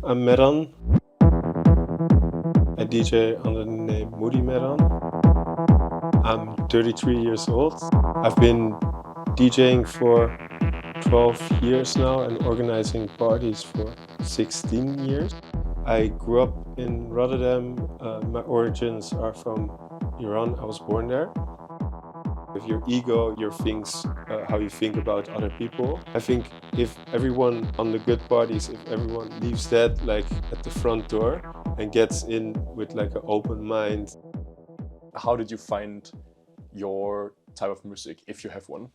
I'm Mehran. I DJ under the name Moody Mehran. I'm 33 years old. I've been DJing for 12 years now and organizing parties for 16 years. I grew up in Rotterdam. My origins are from Iran. I was born there. With your ego, your things, how you think about other people. I think if everyone on the good parties, if everyone leaves that like at the front door and gets in with like an open mind. How did you find your type of music, if you have one?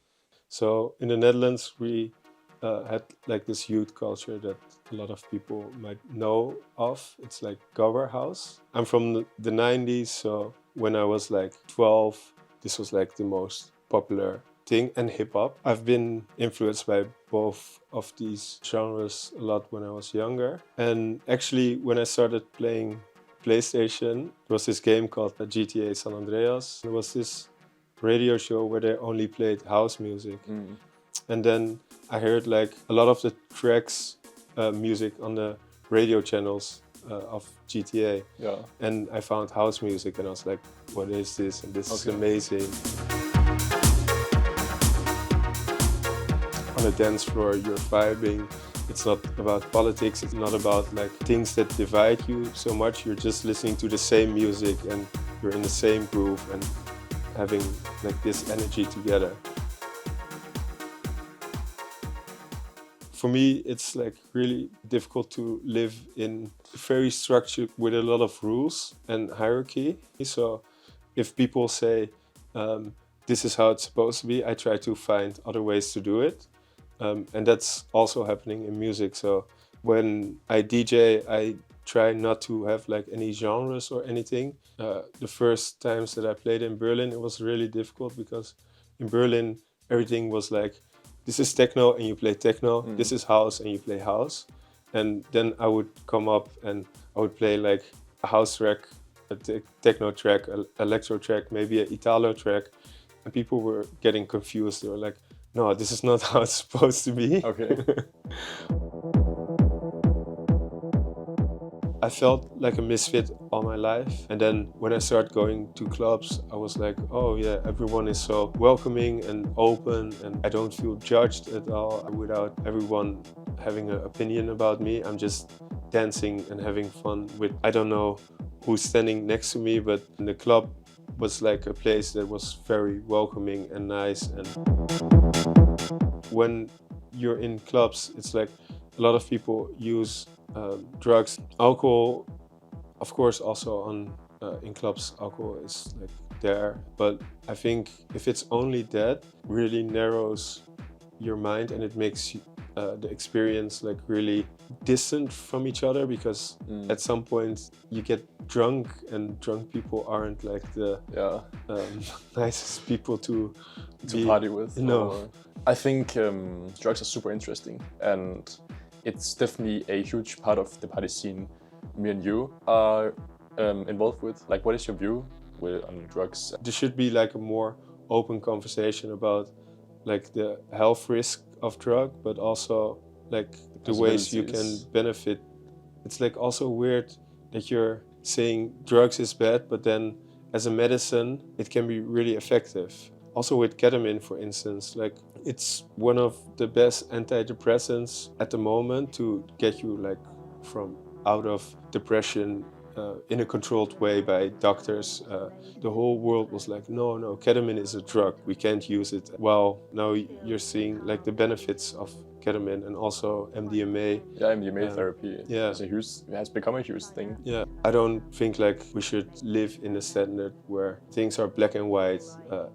So in the Netherlands, we had like this youth culture that a lot of people might know of. It's like Gower House. I'm from the 90s, so when I was like 12, this was like the most popular thing, and hip hop. I've been influenced by both of these genres a lot when I was younger. And actually, when I started playing PlayStation, there was this game called GTA San Andreas. There was this radio show where they only played house music. And then I heard like a lot of the tracks, music on the radio channels of GTA. Yeah. And I found house music and I was like, what is this? And this is amazing. On a dance floor, you're vibing. It's not about politics. It's not about like things that divide you so much. You're just listening to the same music and you're in the same groove and having like this energy together. For me, it's like really difficult to live in very structured with a lot of rules and hierarchy. So if people say, this is how it's supposed to be, I try to find other ways to do it. And that's also happening in music. So when I DJ, I try not to have like any genres or anything. The first times that I played in Berlin, it was really difficult because in Berlin, everything was like, this is techno and you play techno, this is house and you play house. And then I would come up and I would play like a house track, a techno track, an electro track, maybe an Italo track. And people were getting confused. They were like, no, this is not how it's supposed to be. Okay. I felt like a misfit all my life. And then when I started going to clubs, I was like, oh yeah, everyone is so welcoming and open and I don't feel judged at all without everyone having an opinion about me. I'm just dancing and having fun with, I don't know who's standing next to me, but the club was like a place that was very welcoming and nice. And when you're in clubs, it's like a lot of people use drugs, alcohol, of course, also in clubs, alcohol is like there. But I think if it's only that, really narrows your mind and it makes the experience like really distant from each other because at some point you get drunk and drunk people aren't like the nicest people to party with. No. I think drugs are super interesting and it's definitely a huge part of the party scene me and you are involved with. Like, what is your view on drugs? There should be like a more open conversation about like the health risk of drug, but also like the ways you can benefit. It's like also weird that you're saying drugs is bad, but then as a medicine, it can be really effective. Also with ketamine, for instance, like it's one of the best antidepressants at the moment to get you like from out of depression in a controlled way by doctors. The whole world was like, no, ketamine is a drug, we can't use it. Well, now you're seeing like the benefits of ketamine and also MDMA. Yeah, MDMA therapy yeah. has become a huge thing. Yeah, I don't think like we should live in a standard where things are black and white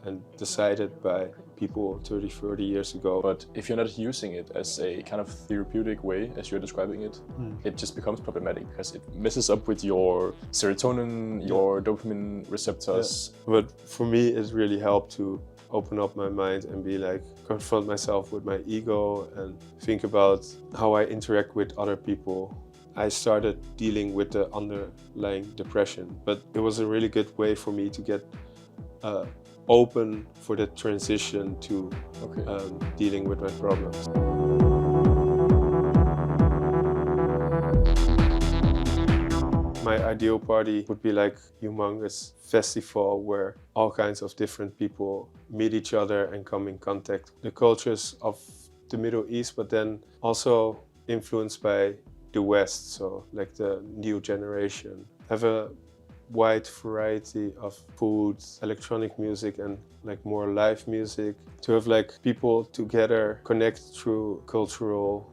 and decided by people 30, 40 years ago. But if you're not using it as a kind of therapeutic way, as you're describing it, it just becomes problematic because it messes up with your serotonin, your dopamine receptors. Yeah. But for me, it really helped to open up my mind and be like, confront myself with my ego and think about how I interact with other people. I started dealing with the underlying depression, but it was a really good way for me to get open for the transition to dealing with my problems. My ideal party would be like humongous festival where all kinds of different people meet each other and come in contact. The cultures of the Middle East, but then also influenced by the West, so like the new generation. Have a wide variety of food, electronic music, and like more live music. To have like people together connect through cultural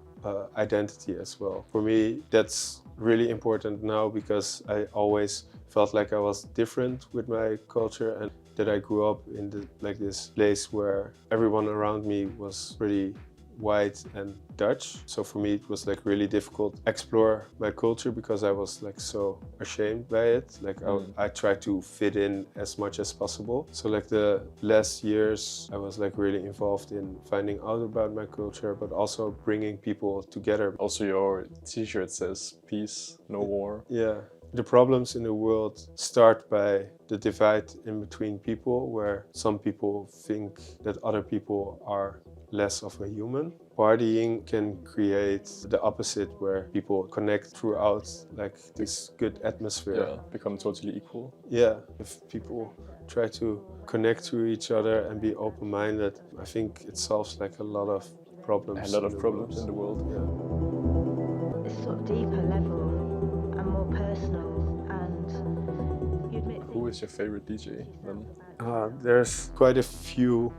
identity as well. For me, that's really important now because I always felt like I was different with my culture and that I grew up in this place where everyone around me was pretty white and Dutch. So for me it was like really difficult to explore my culture because I was like so ashamed by it. Like I tried to fit in as much as possible. So like the last years I was like really involved in finding out about my culture, but also bringing people together. Also, your t-shirt says peace, no war. Yeah. The problems in the world start by the divide in between people, where some people think that other people are less of a human. Partying can create the opposite, where people connect throughout like this good atmosphere. Yeah, become totally equal. Yeah, if people try to connect to each other and be open-minded, I think it solves like a lot of problems. A lot of problems in the world. Yeah. This sort of deeper level and more personal, and you admit. Who is your favorite DJ then? There's quite a few.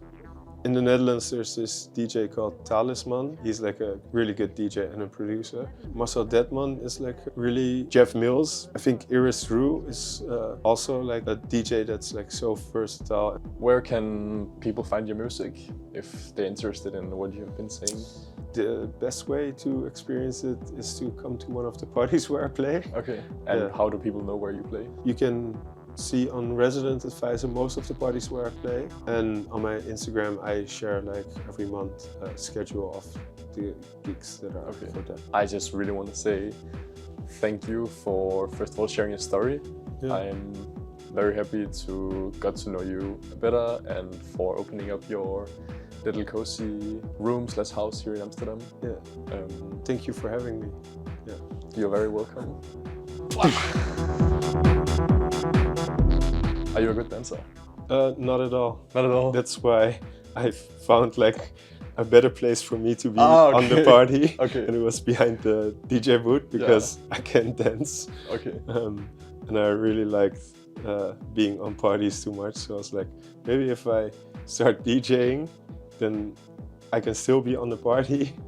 In the Netherlands, there's this DJ called Talisman. He's like a really good DJ and a producer. Marcel Detman is like really Jeff Mills. I think Iris Rue is also like a DJ that's like so versatile. Where can people find your music if they're interested in what you have been saying? The best way to experience it is to come to one of the parties where I play. Okay, and how do people know where you play? You can see on Resident Advisor most of the parties where I play, and on my Instagram I share like every month a schedule of the gigs that are for that. I just really want to say thank you for first of all sharing your story. Yeah. I'm very happy to get to know you better and for opening up your little cozy room/house here in Amsterdam. Yeah. Thank you for having me. Yeah. You're very welcome. Are you a good dancer? Not at all. Not at all. That's why I found like a better place for me to be on the party. Okay. And it was behind the DJ booth because I can dance. Okay. And I really liked being on parties too much. So I was like, maybe if I start DJing, then I can still be on the party